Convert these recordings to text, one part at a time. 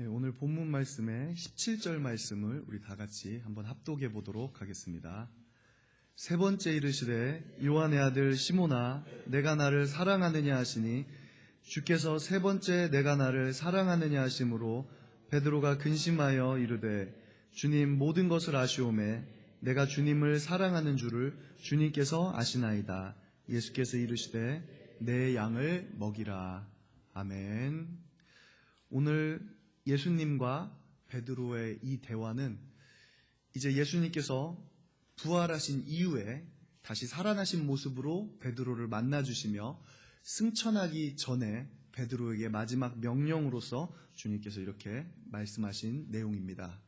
네, 오늘 본문 말씀의 17절 말씀을 우리 다 같이 한번 합독해 보도록 하겠습니다. 세 번째 이르시되 요한의 아들 시몬아 내가 나를 사랑하느냐 하시니 주께서 세 번째 내가 나를 사랑하느냐 하심으로 베드로가 근심하여 이르되 주님 모든 것을 아시오매 내가 주님을 사랑하는 줄을 주님께서 아시나이다. 예수께서 이르시되 내 양을 먹이라. 아멘. 오늘 예수님과 베드로의 이 대화는 이제 예수님께서 부활하신 이후에 다시 살아나신 모습으로 베드로를 만나주시며 승천하기 전에 베드로에게 마지막 명령으로서 주님께서 이렇게 말씀하신 내용입니다.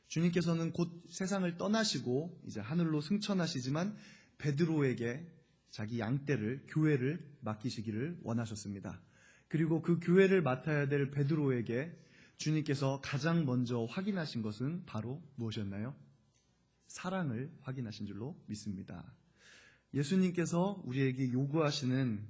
주님께서는 곧 세상을 떠나시고 이제 하늘로 승천하시지만 베드로에게 자기 양떼를, 교회를 맡기시기를 원하셨습니다. 그리고 그 교회를 맡아야 될 베드로에게 주님께서 가장 먼저 확인하신 것은 바로 무엇이었나요? 사랑을 확인하신 줄로 믿습니다. 예수님께서 우리에게 요구하시는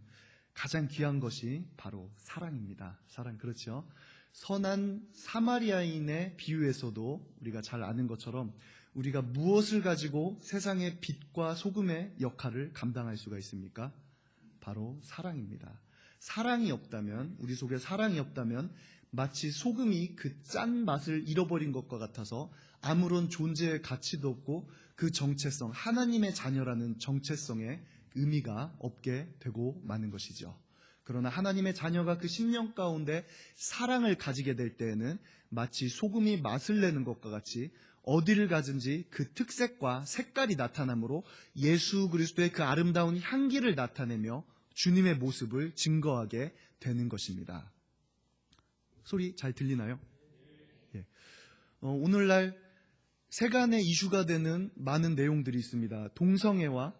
가장 귀한 것이 바로 사랑입니다. 사랑, 그렇죠? 선한 사마리아인의 비유에서도 우리가 잘 아는 것처럼 우리가 무엇을 가지고 세상의 빛과 소금의 역할을 감당할 수가 있습니까? 바로 사랑입니다. 사랑이 없다면, 우리 속에 사랑이 없다면 마치 소금이 그 짠 맛을 잃어버린 것과 같아서 아무런 존재의 가치도 없고 그 정체성, 하나님의 자녀라는 정체성에 의미가 없게 되고 마는 것이죠. 그러나 하나님의 자녀가 그 심령 가운데 사랑을 가지게 될 때에는 마치 소금이 맛을 내는 것과 같이 어디를 가든지 그 특색과 색깔이 나타나므로 예수 그리스도의 그 아름다운 향기를 나타내며 주님의 모습을 증거하게 되는 것입니다. 소리 잘 들리나요? 예. 오늘날 세간의 이슈가 되는 많은 내용들이 있습니다. 동성애와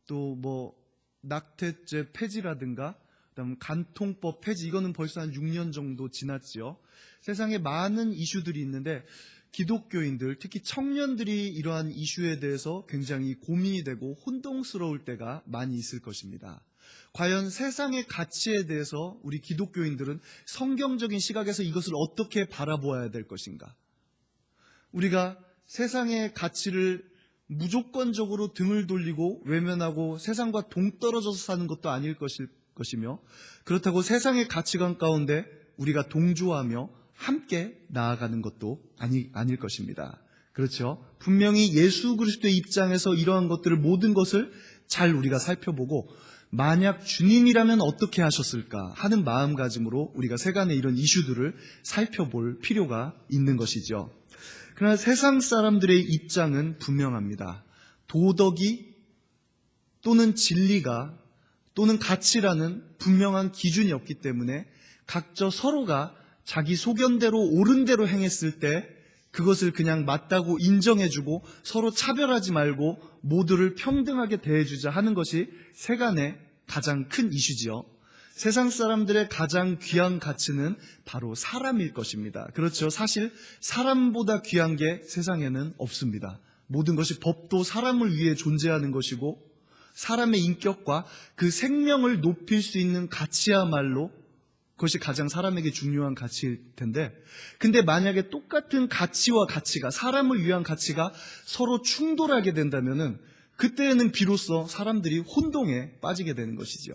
또 낙태죄 폐지라든가 그다음 간통법 폐지, 이거는 벌써 한 6년 정도 지났지요. 세상에 많은 이슈들이 있는데 기독교인들, 특히 청년들이 이러한 이슈에 대해서 굉장히 고민이 되고 혼동스러울 때가 많이 있을 것입니다. 과연 세상의 가치에 대해서 우리 기독교인들은 성경적인 시각에서 이것을 어떻게 바라보아야 될 것인가? 우리가 세상의 가치를 무조건적으로 등을 돌리고 외면하고 세상과 동떨어져서 사는 것도 아닐 것이며, 그렇다고 세상의 가치관 가운데 우리가 동조하며 함께 나아가는 것도 아닐 것입니다. 그렇죠? 분명히 예수 그리스도의 입장에서 이러한 것들을, 모든 것을 잘 우리가 살펴보고 만약 주님이라면 어떻게 하셨을까 하는 마음가짐으로 우리가 세간의 이런 이슈들을 살펴볼 필요가 있는 것이죠. 그러나 세상 사람들의 입장은 분명합니다. 도덕이 또는 진리가 또는 가치라는 분명한 기준이 없기 때문에 각자 서로가 자기 소견대로 옳은 대로 행했을 때 그것을 그냥 맞다고 인정해주고 서로 차별하지 말고 모두를 평등하게 대해주자 하는 것이 세간의 가장 큰 이슈지요. 세상 사람들의 가장 귀한 가치는 바로 사람일 것입니다. 그렇죠. 사실 사람보다 귀한 게 세상에는 없습니다. 모든 것이, 법도 사람을 위해 존재하는 것이고 사람의 인격과 그 생명을 높일 수 있는 가치야말로 그것이 가장 사람에게 중요한 가치일 텐데, 근데 만약에 똑같은 가치와 가치가, 사람을 위한 가치가 서로 충돌하게 된다면은 그때는 비로소 사람들이 혼동에 빠지게 되는 것이죠.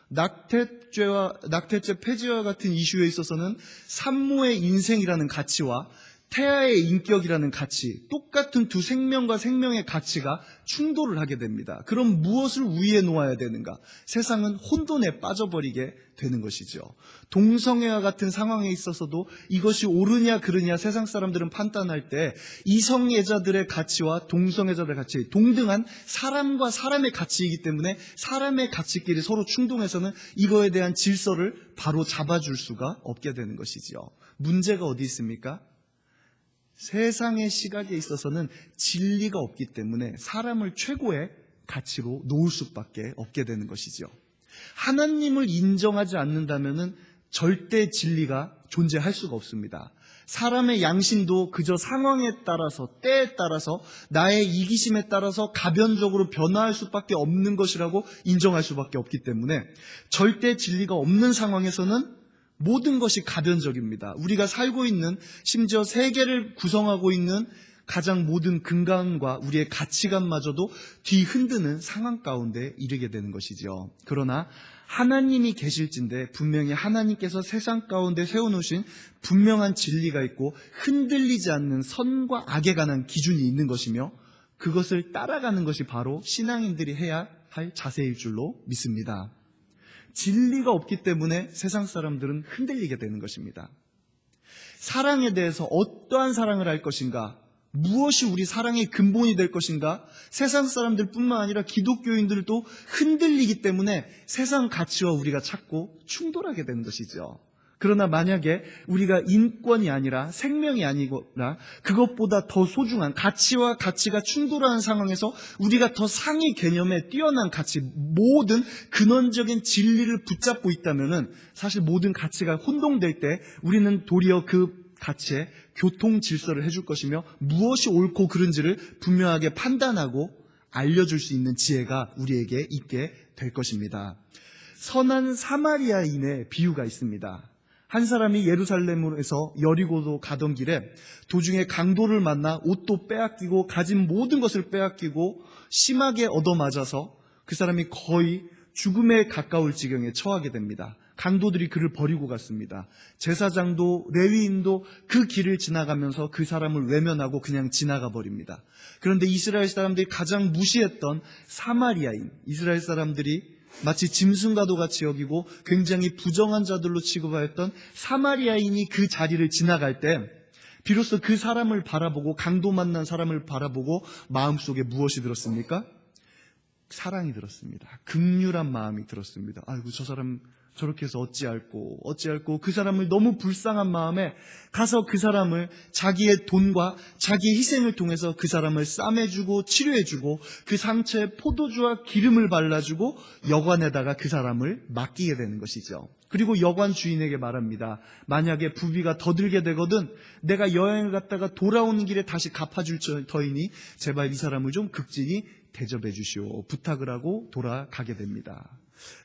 낙태죄 폐지와 같은 이슈에 있어서는 산모의 인생이라는 가치와 태아의 인격이라는 가치, 똑같은 두 생명과 생명의 가치가 충돌을 하게 됩니다. 그럼 무엇을 우위에 놓아야 되는가? 세상은 혼돈에 빠져버리게 되는 것이죠. 동성애와 같은 상황에 있어서도 이것이 옳으냐 그르냐 세상 사람들은 판단할 때 이성애자들의 가치와 동성애자들의 가치, 동등한 사람과 사람의 가치이기 때문에 사람의 가치끼리 서로 충동해서는 이거에 대한 질서를 바로 잡아줄 수가 없게 되는 것이죠. 문제가 어디 있습니까? 세상의 시각에 있어서는 진리가 없기 때문에 사람을 최고의 가치로 놓을 수밖에 없게 되는 것이죠. 하나님을 인정하지 않는다면 절대 진리가 존재할 수가 없습니다. 사람의 양심도 그저 상황에 따라서, 때에 따라서, 나의 이기심에 따라서 가변적으로 변화할 수밖에 없는 것이라고 인정할 수밖에 없기 때문에 절대 진리가 없는 상황에서는 모든 것이 가변적입니다. 우리가 살고 있는, 심지어 세계를 구성하고 있는 가장 모든 근간과 우리의 가치관마저도 뒤흔드는 상황 가운데 이르게 되는 것이죠. 그러나 하나님이 계실진데 분명히 하나님께서 세상 가운데 세워놓으신 분명한 진리가 있고 흔들리지 않는 선과 악에 관한 기준이 있는 것이며, 그것을 따라가는 것이 바로 신앙인들이 해야 할 자세일 줄로 믿습니다. 진리가 없기 때문에 세상 사람들은 흔들리게 되는 것입니다. 사랑에 대해서 어떠한 사랑을 할 것인가, 무엇이 우리 사랑의 근본이 될 것인가, 세상 사람들뿐만 아니라 기독교인들도 흔들리기 때문에 세상 가치와 우리가 찾고 충돌하게 되는 것이죠. 그러나 만약에 우리가 인권이 아니라 생명이 아니거나 그것보다 더 소중한 가치와 가치가 충돌하는 상황에서 우리가 더 상위 개념에 뛰어난 가치, 모든 근원적인 진리를 붙잡고 있다면 사실 모든 가치가 혼동될 때 우리는 도리어 그 가치에 교통 질서를 해줄 것이며 무엇이 옳고 그른지를 분명하게 판단하고 알려줄 수 있는 지혜가 우리에게 있게 될 것입니다. 선한 사마리아인의 비유가 있습니다. 한 사람이 예루살렘에서 여리고로 가던 길에 도중에 강도를 만나 옷도 빼앗기고 가진 모든 것을 빼앗기고 심하게 얻어맞아서 그 사람이 거의 죽음에 가까울 지경에 처하게 됩니다. 강도들이 그를 버리고 갔습니다. 제사장도 레위인도 그 길을 지나가면서 그 사람을 외면하고 그냥 지나가 버립니다. 그런데 이스라엘 사람들이 가장 무시했던 사마리아인, 이스라엘 사람들이 마치 짐승과도 같이 여기고 굉장히 부정한 자들로 취급하였던 사마리아인이 그 자리를 지나갈 때 비로소 그 사람을 바라보고, 강도 만난 사람을 바라보고 마음속에 무엇이 들었습니까? 사랑이 들었습니다. 긍휼한 마음이 들었습니다. 아이고, 저 사람 저렇게 해서 어찌할꼬 그 사람을 너무 불쌍한 마음에 가서 그 사람을 자기의 돈과 자기의 희생을 통해서 그 사람을 싸매주고 치료해주고 그 상처에 포도주와 기름을 발라주고 여관에다가 그 사람을 맡기게 되는 것이죠. 그리고 여관 주인에게 말합니다. 만약에 부비가 더 들게 되거든 내가 여행을 갔다가 돌아오는 길에 다시 갚아줄 터이니 제발 이 사람을 좀 극진히 대접해 주시오, 부탁을 하고 돌아가게 됩니다.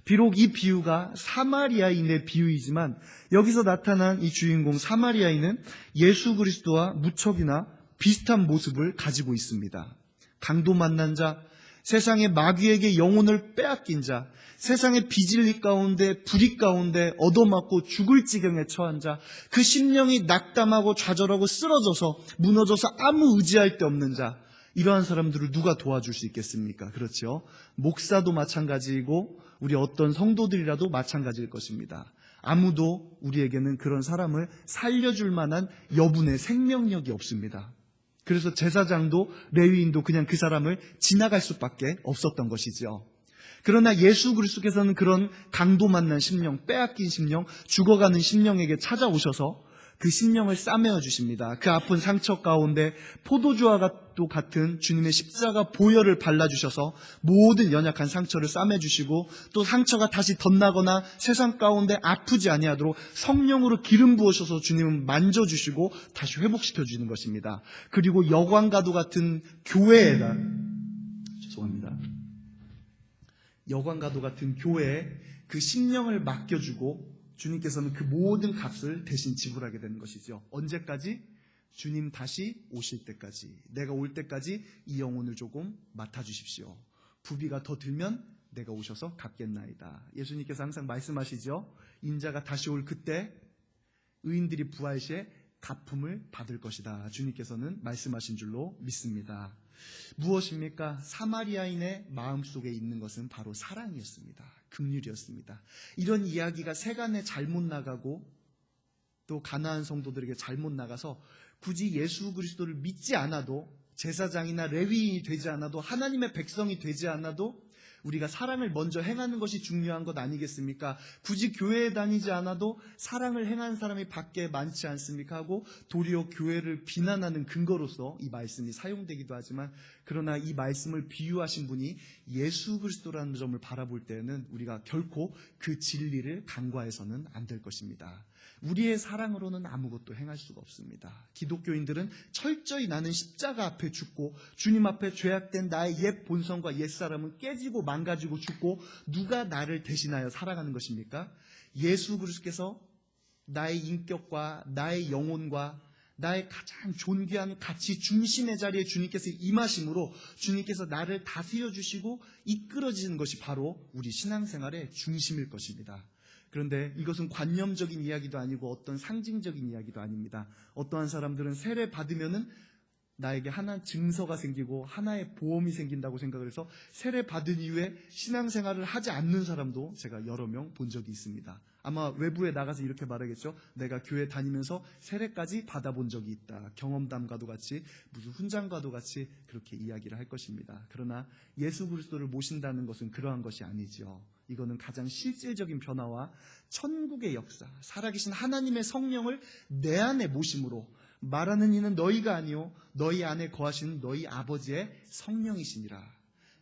비록 이 비유가 사마리아인의 비유이지만 여기서 나타난 이 주인공 사마리아인은 예수 그리스도와 무척이나 비슷한 모습을 가지고 있습니다. 강도 만난 자, 세상의 마귀에게 영혼을 빼앗긴 자, 세상의 비진리 가운데 불의 가운데 얻어맞고 죽을 지경에 처한 자, 그 심령이 낙담하고 좌절하고 쓰러져서 무너져서 아무 의지할 데 없는 자, 이러한 사람들을 누가 도와줄 수 있겠습니까? 그렇죠? 목사도 마찬가지이고 우리 어떤 성도들이라도 마찬가지일 것입니다. 아무도 우리에게는 그런 사람을 살려줄 만한 여분의 생명력이 없습니다. 그래서 제사장도 레위인도 그냥 그 사람을 지나갈 수밖에 없었던 것이죠. 그러나 예수 그리스도께서는 그런 강도 만난 심령, 빼앗긴 심령, 죽어가는 심령에게 찾아오셔서 그 심령을 싸매어 주십니다. 그 아픈 상처 가운데 포도주와 같은 주님의 십자가 보혈을 발라주셔서 모든 연약한 상처를 싸매주시고 또 상처가 다시 덧나거나 세상 가운데 아프지 아니하도록 성령으로 기름 부으셔서 주님은 만져주시고 다시 회복시켜주는 것입니다. 그리고 여관과도 같은 교회에다 여관과도 같은 교회에 그 심령을 맡겨주고 주님께서는 그 모든 값을 대신 지불하게 되는 것이죠. 언제까지? 주님 다시 오실 때까지, 내가 올 때까지 이 영혼을 조금 맡아주십시오. 부비가 더 들면 내가 오셔서 갚겠나이다. 예수님께서 항상 말씀하시죠. 인자가 다시 올 그때 의인들이 부활 시에 갚음을 받을 것이다. 주님께서는 말씀하신 줄로 믿습니다. 무엇입니까? 사마리아인의 마음속에 있는 것은 바로 사랑이었습니다. 긍휼이었습니다. 이런 이야기가 세간에 잘못 나가고 또 가나안 성도들에게 잘못 나가서 굳이 예수 그리스도를 믿지 않아도, 제사장이나 레위인이 되지 않아도, 하나님의 백성이 되지 않아도 우리가 사랑을 먼저 행하는 것이 중요한 것 아니겠습니까? 굳이 교회에 다니지 않아도 사랑을 행하는 사람이 밖에 많지 않습니까? 하고 도리어 교회를 비난하는 근거로서 이 말씀이 사용되기도 하지만, 그러나 이 말씀을 비유하신 분이 예수 그리스도라는 점을 바라볼 때는 우리가 결코 그 진리를 간과해서는 안 될 것입니다. 우리의 사랑으로는 아무것도 행할 수가 없습니다. 기독교인들은 철저히 나는 십자가 앞에 죽고 주님 앞에 죄악된 나의 옛 본성과 옛사람은 깨지고 망가지고 죽고 누가 나를 대신하여 살아가는 것입니까? 예수 그리스도께서 나의 인격과 나의 영혼과 나의 가장 존귀한 가치 중심의 자리에 주님께서 임하심으로 주님께서 나를 다스려 주시고 이끌어지는 것이 바로 우리 신앙생활의 중심일 것입니다. 그런데 이것은 관념적인 이야기도 아니고 어떤 상징적인 이야기도 아닙니다. 어떠한 사람들은 세례 받으면은 나에게 하나 증서가 생기고 하나의 보험이 생긴다고 생각을 해서 세례 받은 이후에 신앙생활을 하지 않는 사람도 제가 여러 명 본 적이 있습니다. 아마 외부에 나가서 이렇게 말하겠죠. 내가 교회 다니면서 세례까지 받아본 적이 있다. 경험담과도 같이 무슨 훈장과도 같이 그렇게 이야기를 할 것입니다. 그러나 예수 그리스도를 모신다는 것은 그러한 것이 아니죠. 이거는 가장 실질적인 변화와 천국의 역사, 살아계신 하나님의 성령을 내 안에 모심으로 말하는 이는 너희가 아니요 너희 안에 거하시는 너희 아버지의 성령이시니라.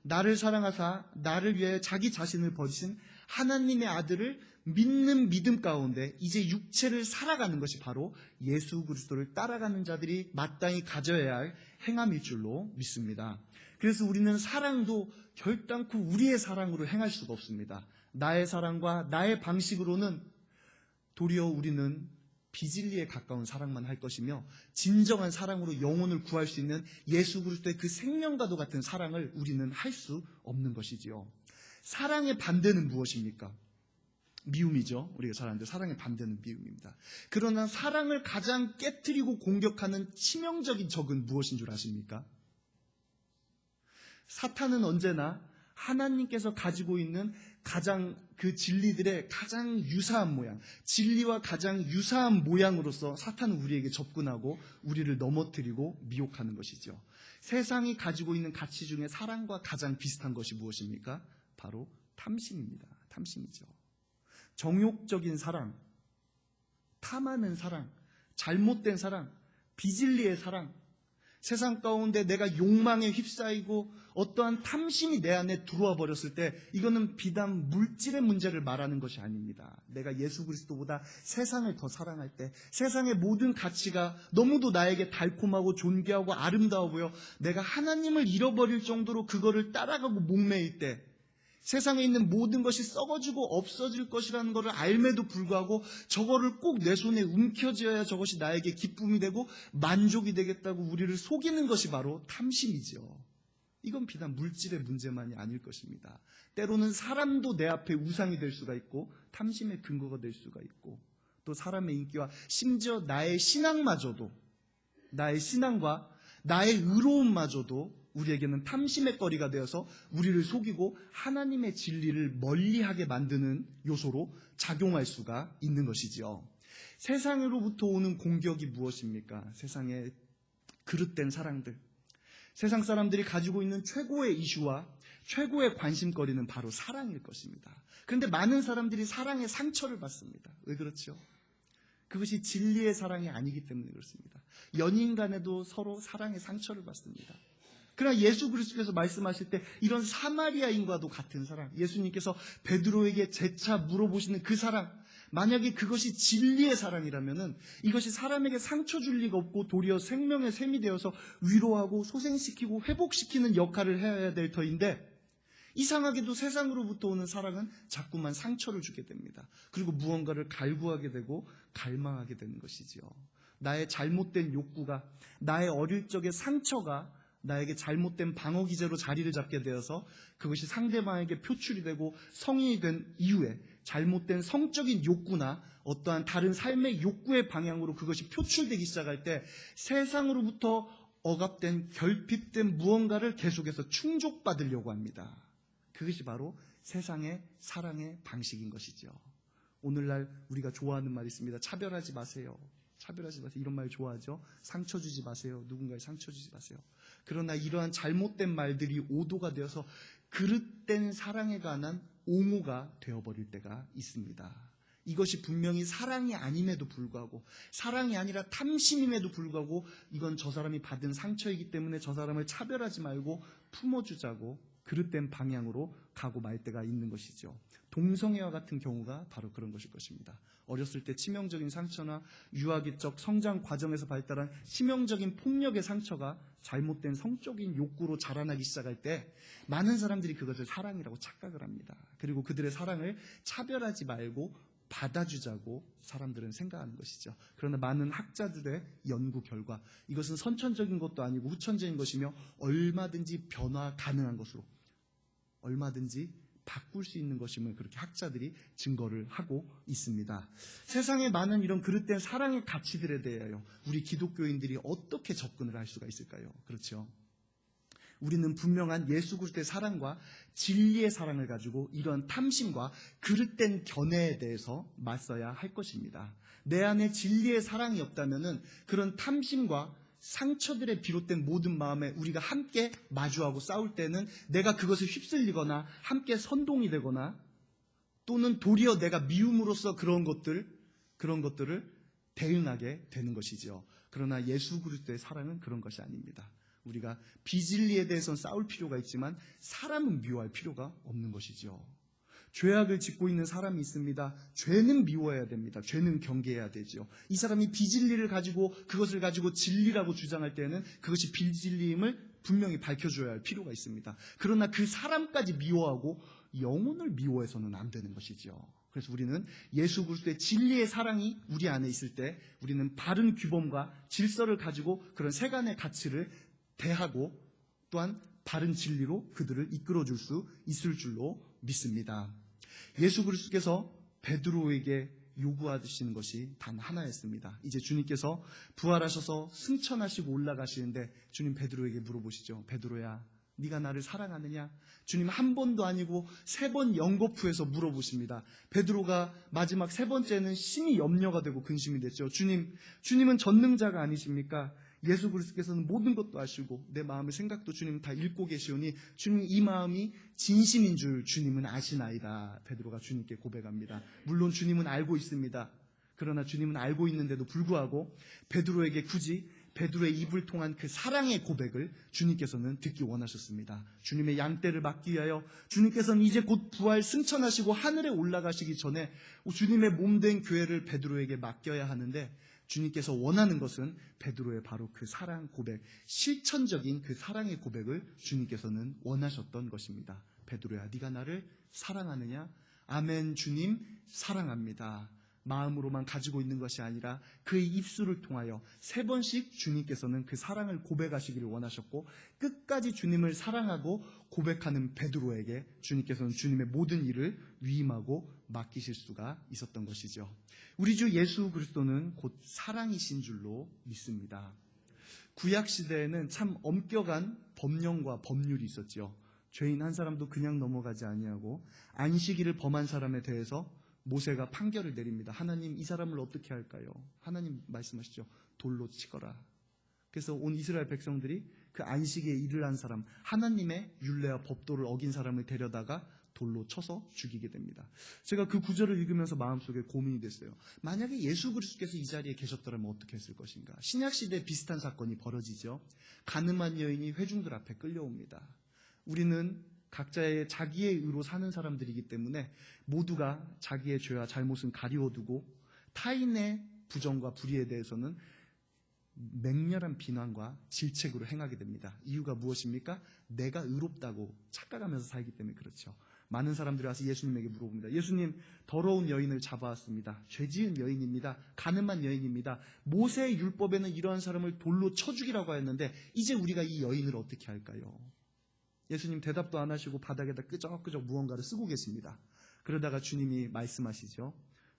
나를 사랑하사 나를 위해 자기 자신을 버리신 하나님의 아들을 믿는 믿음 가운데 이제 육체를 살아가는 것이 바로 예수 그리스도를 따라가는 자들이 마땅히 가져야 할 행함일 줄로 믿습니다. 그래서 우리는 사랑도 결단코 우리의 사랑으로 행할 수가 없습니다. 나의 사랑과 나의 방식으로는 도리어 우리는 비진리에 가까운 사랑만 할 것이며 진정한 사랑으로 영혼을 구할 수 있는 예수 그리스도의 그 생명과도 같은 사랑을 우리는 할 수 없는 것이지요. 사랑의 반대는 무엇입니까? 미움이죠. 우리가 잘 아는데 사랑의 반대는 미움입니다. 그러나 사랑을 가장 깨트리고 공격하는 치명적인 적은 무엇인 줄 아십니까? 사탄은 언제나 하나님께서 가지고 있는 가장 그 진리들의 가장 유사한 모양, 진리와 가장 유사한 모양으로서 사탄은 우리에게 접근하고 우리를 넘어뜨리고 미혹하는 것이죠. 세상이 가지고 있는 가치 중에 사랑과 가장 비슷한 것이 무엇입니까? 바로 탐심입니다. 탐심이죠. 정욕적인 사랑, 탐하는 사랑, 잘못된 사랑, 비진리의 사랑, 세상 가운데 내가 욕망에 휩싸이고 어떠한 탐심이 내 안에 들어와 버렸을 때 이거는 비단 물질의 문제를 말하는 것이 아닙니다. 내가 예수 그리스도보다 세상을 더 사랑할 때 세상의 모든 가치가 너무도 나에게 달콤하고 존귀하고 아름다워 보여 내가 하나님을 잃어버릴 정도로 그거를 따라가고 목매일 때 세상에 있는 모든 것이 썩어지고 없어질 것이라는 것을 알매도 불구하고 저거를 꼭 내 손에 움켜쥐어야 저것이 나에게 기쁨이 되고 만족이 되겠다고 우리를 속이는 것이 바로 탐심이죠. 이건 비단 물질의 문제만이 아닐 것입니다. 때로는 사람도 내 앞에 우상이 될 수가 있고 탐심의 근거가 될 수가 있고 또 사람의 인기와 심지어 나의 신앙마저도 나의 신앙과 나의 의로움마저도 우리에게는 탐심의 거리가 되어서 우리를 속이고 하나님의 진리를 멀리하게 만드는 요소로 작용할 수가 있는 것이지요. 세상으로부터 오는 공격이 무엇입니까? 세상의 그릇된 사랑들. 세상 사람들이 가지고 있는 최고의 이슈와 최고의 관심거리는 바로 사랑일 것입니다. 그런데 많은 사람들이 사랑의 상처를 받습니다. 왜 그렇죠? 그것이 진리의 사랑이 아니기 때문에 그렇습니다. 연인 간에도 서로 사랑의 상처를 받습니다. 그러나 예수 그리스도께서 말씀하실 때 이런 사마리아인과도 같은 사랑, 예수님께서 베드로에게 재차 물어보시는 그 사랑, 만약에 그것이 진리의 사랑이라면은 이것이 사람에게 상처 줄 리가 없고 도리어 생명의 샘이 되어서 위로하고 소생시키고 회복시키는 역할을 해야 될 터인데 이상하게도 세상으로부터 오는 사랑은 자꾸만 상처를 주게 됩니다. 그리고 무언가를 갈구하게 되고 갈망하게 되는 것이지요. 나의 잘못된 욕구가, 나의 어릴 적의 상처가 나에게 잘못된 방어 기제로 자리를 잡게 되어서 그것이 상대방에게 표출이 되고 성인이 된 이후에 잘못된 성적인 욕구나 어떠한 다른 삶의 욕구의 방향으로 그것이 표출되기 시작할 때 세상으로부터 억압된 결핍된 무언가를 계속해서 충족받으려고 합니다. 그것이 바로 세상의 사랑의 방식인 것이죠. 오늘날 우리가 좋아하는 말이 있습니다. 차별하지 마세요. 차별하지 마세요. 이런 말 좋아하죠. 상처 주지 마세요. 누군가에 상처 주지 마세요. 그러나 이러한 잘못된 말들이 오도가 되어서 그릇된 사랑에 관한 옹호가 되어버릴 때가 있습니다. 이것이 분명히 사랑이 아님에도 불구하고 사랑이 아니라 탐심임에도 불구하고 이건 저 사람이 받은 상처이기 때문에 저 사람을 차별하지 말고 품어주자고 그릇된 방향으로 가고 말 때가 있는 것이죠. 동성애와 같은 경우가 바로 그런 것일 것입니다. 어렸을 때 치명적인 상처나 유아기적 성장 과정에서 발달한 치명적인 폭력의 상처가 잘못된 성적인 욕구로 자라나기 시작할 때 많은 사람들이 그것을 사랑이라고 착각을 합니다. 그리고 그들의 사랑을 차별하지 말고 받아주자고 사람들은 생각하는 것이죠. 그러나 많은 학자들의 연구 결과 이것은 선천적인 것도 아니고 후천적인 것이며 얼마든지 변화 가능한 것으로, 얼마든지 바꿀 수 있는 것임을 그렇게 학자들이 증거를 하고 있습니다. 세상에 많은 이런 그릇된 사랑의 가치들에 대하여 우리 기독교인들이 어떻게 접근을 할 수가 있을까요? 그렇죠. 우리는 분명한 예수 그리스도의 사랑과 진리의 사랑을 가지고 이런 탐심과 그릇된 견해에 대해서 맞서야 할 것입니다. 내 안에 진리의 사랑이 없다면 그런 탐심과 상처들에 비롯된 모든 마음에 우리가 함께 마주하고 싸울 때는 내가 그것을 휩쓸리거나 함께 선동이 되거나 또는 도리어 내가 미움으로써 그런 것들을 대응하게 되는 것이죠. 그러나 예수 그리스도의 사랑은 그런 것이 아닙니다. 우리가 비진리에 대해서는 싸울 필요가 있지만 사람은 미워할 필요가 없는 것이죠. 죄악을 짓고 있는 사람이 있습니다. 죄는 미워해야 됩니다. 죄는 경계해야 되죠. 이 사람이 비진리를 가지고 그것을 가지고 진리라고 주장할 때는 그것이 비진리임을 분명히 밝혀줘야 할 필요가 있습니다. 그러나 그 사람까지 미워하고 영혼을 미워해서는 안 되는 것이죠. 그래서 우리는 예수 그리스도의 진리의 사랑이 우리 안에 있을 때 우리는 바른 규범과 질서를 가지고 그런 세간의 가치를 대하고 또한 바른 진리로 그들을 이끌어줄 수 있을 줄로 믿습니다. 예수 그리스도께서 베드로에게 요구하시는 것이 단 하나였습니다. 이제 주님께서 부활하셔서 승천하시고 올라가시는데 주님 베드로에게 물어보시죠. 베드로야, 네가 나를 사랑하느냐? 주님 한 번도 아니고 3번 연거푸해서 물어보십니다. 베드로가 마지막 3번째는 심히 염려가 되고 근심이 됐죠. 주님은 전능자가 아니십니까? 예수 그리스도께서는 모든 것도 아시고 내 마음의 생각도 주님은 다 읽고 계시오니 주님 이 마음이 진심인 줄 주님은 아시나이다. 베드로가 주님께 고백합니다. 물론 주님은 알고 있습니다. 그러나 주님은 알고 있는데도 불구하고 베드로에게 굳이 베드로의 입을 통한 그 사랑의 고백을 주님께서는 듣기 원하셨습니다. 주님의 양떼를 맡기 위하여 주님께서는 이제 곧 부활 승천하시고 하늘에 올라가시기 전에 주님의 몸된 교회를 베드로에게 맡겨야 하는데 주님께서 원하는 것은 베드로의 바로 그 사랑 고백, 실천적인 그 사랑의 고백을 주님께서는 원하셨던 것입니다. 베드로야, 네가 나를 사랑하느냐? 아멘, 주님 사랑합니다. 마음으로만 가지고 있는 것이 아니라 그의 입술을 통하여 3번씩 주님께서는 그 사랑을 고백하시기를 원하셨고 끝까지 주님을 사랑하고 고백하는 베드로에게 주님께서는 주님의 모든 일을 위임하고 맡기실 수가 있었던 것이죠. 우리 주 예수 그리스도는 곧 사랑이신 줄로 믿습니다. 구약시대에는 참 엄격한 법령과 법률이 있었죠. 죄인 한 사람도 그냥 넘어가지 아니하고 안식일을 범한 사람에 대해서 모세가 판결을 내립니다. 하나님 이 사람을 어떻게 할까요? 하나님 말씀하시죠. 돌로 치거라. 그래서 온 이스라엘 백성들이 그 안식에 일을 한 사람, 하나님의 율례와 법도를 어긴 사람을 데려다가 돌로 쳐서 죽이게 됩니다. 제가 그 구절을 읽으면서 마음속에 고민이 됐어요. 만약에 예수 그리스도께서 이 자리에 계셨더라면 어떻게 했을 것인가? 신약시대에 비슷한 사건이 벌어지죠. 가늠한 여인이 회중들 앞에 끌려옵니다. 우리는 각자의 자기의 의로 사는 사람들이기 때문에 모두가 자기의 죄와 잘못은 가리워두고 타인의 부정과 불의에 대해서는 맹렬한 비난과 질책으로 행하게 됩니다. 이유가 무엇입니까? 내가 의롭다고 착각하면서 살기 때문에 그렇죠. 많은 사람들이 와서 예수님에게 물어봅니다. 예수님, 더러운 여인을 잡아왔습니다. 죄지은 여인입니다. 가늠한 여인입니다. 모세의 율법에는 이러한 사람을 돌로 쳐 죽이라고 하였는데 이제 우리가 이 여인을 어떻게 할까요? 예수님 대답도 안 하시고 바닥에다 끄적끄적 무언가를 쓰고 계십니다. 그러다가 주님이 말씀하시죠.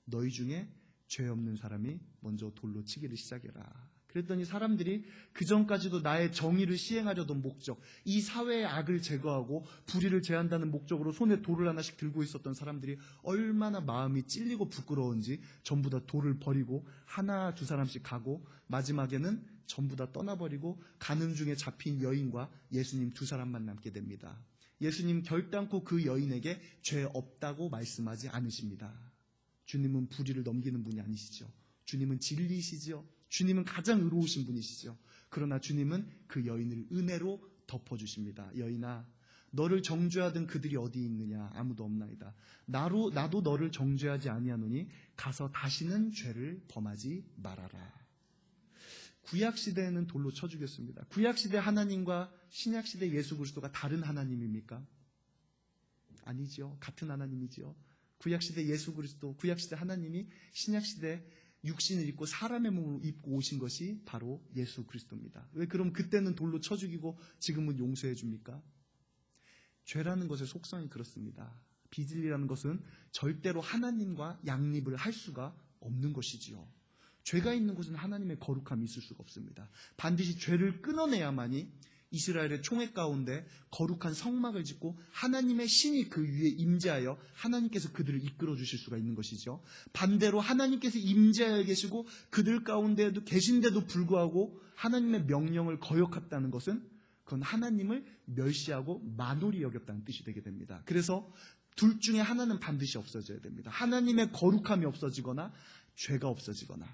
너희 중에 죄 없는 사람이 먼저 돌로 치기를 시작해라. 그랬더니 사람들이 그전까지도 나의 정의를 시행하려던 목적, 이 사회의 악을 제거하고 불의를 제한다는 목적으로 손에 돌을 하나씩 들고 있었던 사람들이 얼마나 마음이 찔리고 부끄러운지 전부 다 돌을 버리고 하나 두 사람씩 가고 마지막에는 전부 다 떠나버리고 가는 중에 잡힌 여인과 예수님 2사람만 남게 됩니다. 예수님 결단코 그 여인에게 죄 없다고 말씀하지 않으십니다. 주님은 불의를 넘기는 분이 아니시죠. 주님은 진리시죠. 주님은 가장 의로우신 분이시죠. 그러나 주님은 그 여인을 은혜로 덮어주십니다. 여인아, 너를 정죄하던 그들이 어디 있느냐? 아무도 없나이다. 나도 너를 정죄하지 아니하노니 가서 다시는 죄를 범하지 말아라. 구약시대에는 돌로 쳐 죽였습니다. 구약시대 하나님과 신약시대 예수 그리스도가 다른 하나님입니까? 아니죠. 같은 하나님이죠. 구약시대 예수 그리스도, 구약시대 하나님이 신약시대 육신을 입고 사람의 몸을 입고 오신 것이 바로 예수 그리스도입니다. 왜 그럼 그때는 돌로 쳐 죽이고 지금은 용서해 줍니까? 죄라는 것의 속성이 그렇습니다. 비진리라는 것은 절대로 하나님과 양립을 할 수가 없는 것이지요. 죄가 있는 곳은 하나님의 거룩함이 있을 수가 없습니다. 반드시 죄를 끊어내야만이 이스라엘의 총회 가운데 거룩한 성막을 짓고 하나님의 신이 그 위에 임재하여 하나님께서 그들을 이끌어 주실 수가 있는 것이죠. 반대로 하나님께서 임재하여 계시고 그들 가운데에도 계신데도 불구하고 하나님의 명령을 거역했다는 것은 그건 하나님을 멸시하고 만홀히 여겼다는 뜻이 되게 됩니다. 그래서 둘 중에 하나는 반드시 없어져야 됩니다. 하나님의 거룩함이 없어지거나 죄가 없어지거나.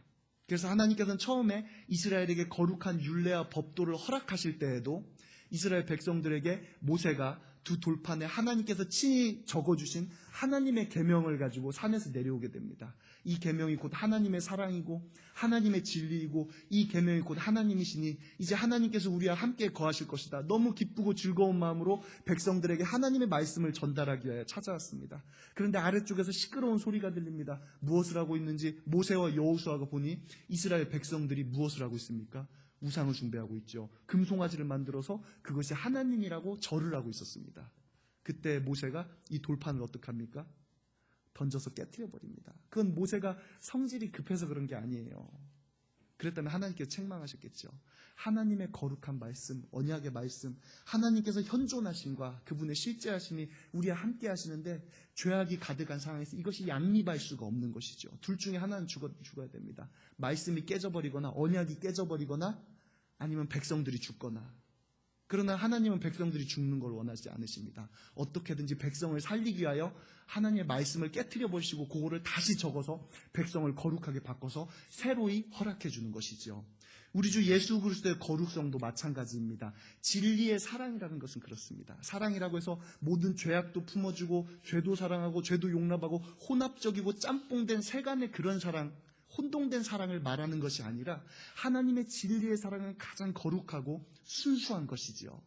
그래서 하나님께서는 처음에 이스라엘에게 거룩한 율례와 법도를 허락하실 때에도 이스라엘 백성들에게 모세가 두 돌판에 하나님께서 친히 적어주신 하나님의 계명을 가지고 산에서 내려오게 됩니다. 이 계명이 곧 하나님의 사랑이고 하나님의 진리이고 이 계명이 곧 하나님이시니 이제 하나님께서 우리와 함께 거하실 것이다. 너무 기쁘고 즐거운 마음으로 백성들에게 하나님의 말씀을 전달하기 위하여 찾아왔습니다. 그런데 아래쪽에서 시끄러운 소리가 들립니다. 무엇을 하고 있는지 모세와 여호수아가 보니 이스라엘 백성들이 무엇을 하고 있습니까? 우상을 숭배하고 있죠. 금송아지를 만들어서 그것이 하나님이라고 절을 하고 있었습니다. 그때 모세가 이 돌판을 어떻게 합니까? 던져서 깨트려 버립니다. 그건 모세가 성질이 급해서 그런 게 아니에요. 그랬다면 하나님께서 책망하셨겠죠. 하나님의 거룩한 말씀, 언약의 말씀, 하나님께서 현존하심과 그분의 실제하심이 우리와 함께 하시는데 죄악이 가득한 상황에서 이것이 양립할 수가 없는 것이죠. 둘 중에 하나는 죽어야 됩니다. 말씀이 깨져버리거나 언약이 깨져버리거나 아니면 백성들이 죽거나. 그러나 하나님은 백성들이 죽는 걸 원하지 않으십니다. 어떻게든지 백성을 살리기 위하여 하나님의 말씀을 깨트려 버리시고 그거를 다시 적어서 백성을 거룩하게 바꿔서 새로이 허락해 주는 것이죠. 우리 주 예수 그리스도의 거룩성도 마찬가지입니다. 진리의 사랑이라는 것은 그렇습니다. 사랑이라고 해서 모든 죄악도 품어주고 죄도 사랑하고 죄도 용납하고 혼합적이고 짬뽕된 세간의 그런 사랑, 혼동된 사랑을 말하는 것이 아니라 하나님의 진리의 사랑은 가장 거룩하고 순수한 것이지요.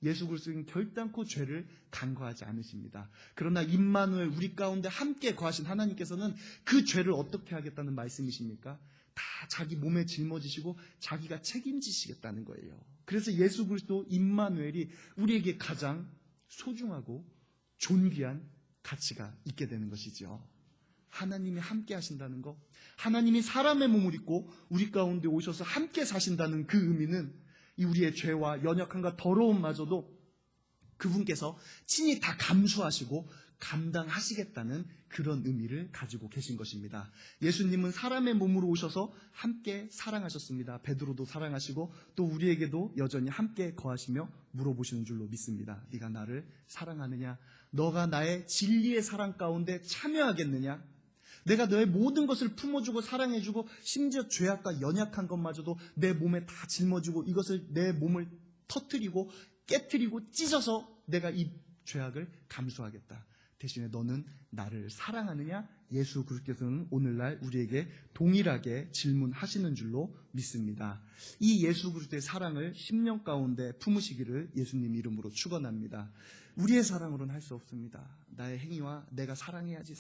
예수 그리스도는 결단코 죄를 간과하지 않으십니다. 그러나 임마누엘 우리 가운데 함께 거하신 하나님께서는 그 죄를 어떻게 하겠다는 말씀이십니까? 다 자기 몸에 짊어지시고 자기가 책임지시겠다는 거예요. 그래서 예수 그리스도 임마누엘이 우리에게 가장 소중하고 존귀한 가치가 있게 되는 것이죠. 하나님이 함께 하신다는 것, 하나님이 사람의 몸을 입고 우리 가운데 오셔서 함께 사신다는 그 의미는 이 우리의 죄와 연약함과 더러움마저도 그분께서 친히 다 감수하시고 감당하시겠다는 그런 의미를 가지고 계신 것입니다. 예수님은 사람의 몸으로 오셔서 함께 사랑하셨습니다. 베드로도 사랑하시고 또 우리에게도 여전히 함께 거하시며 물어보시는 줄로 믿습니다. 네가 나를 사랑하느냐? 너가 나의 진리의 사랑 가운데 참여하겠느냐? 내가 너의 모든 것을 품어주고 사랑해주고 심지어 죄악과 연약한 것마저도 내 몸에 다 짊어지고 이것을 내 몸을 터뜨리고 깨뜨리고 찢어서 내가 이 죄악을 감수하겠다. 대신에 너는 나를 사랑하느냐? 예수 그리스도께서는 오늘날 우리에게 동일하게 질문하시는 줄로 믿습니다. 이 예수 그리스도의 사랑을 10년 가운데 품으시기를 예수님 이름으로 축원합니다. 우리의 사랑으로는 할 수 없습니다. 나의 행위와 내가 사랑해야지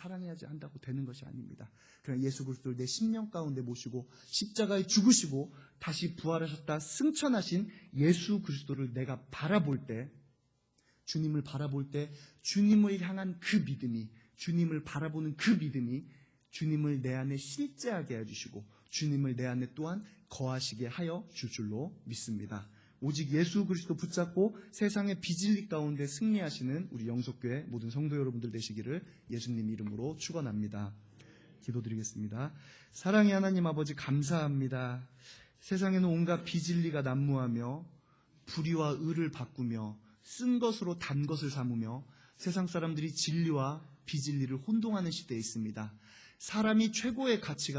한다고 되는 것이 아닙니다. 그러나 예수 그리스도를 내 10년 가운데 모시고 십자가에 죽으시고 다시 부활하셨다 승천하신 예수 그리스도를 내가 바라볼 때, 주님을 바라볼 때 주님을 향한 그 믿음이, 주님을 바라보는 그 믿음이 주님을 내 안에 실제하게 해주시고 주님을 내 안에 또한 거하시게 하여 줄 줄로 믿습니다. 오직 예수 그리스도 붙잡고 세상의 비진리 가운데 승리하시는 우리 영속교회 모든 성도 여러분들 되시기를 예수님 이름으로 축원합니다. 기도드리겠습니다. 사랑의 하나님 아버지 감사합니다. 세상에는 온갖 비진리가 난무하며 불의와 의를 바꾸며 쓴 것으로 단 것을 삼으며 세상 사람들이 진리와 비진리를 혼동하는 시대에 있습니다. 사람이 최고의 가치가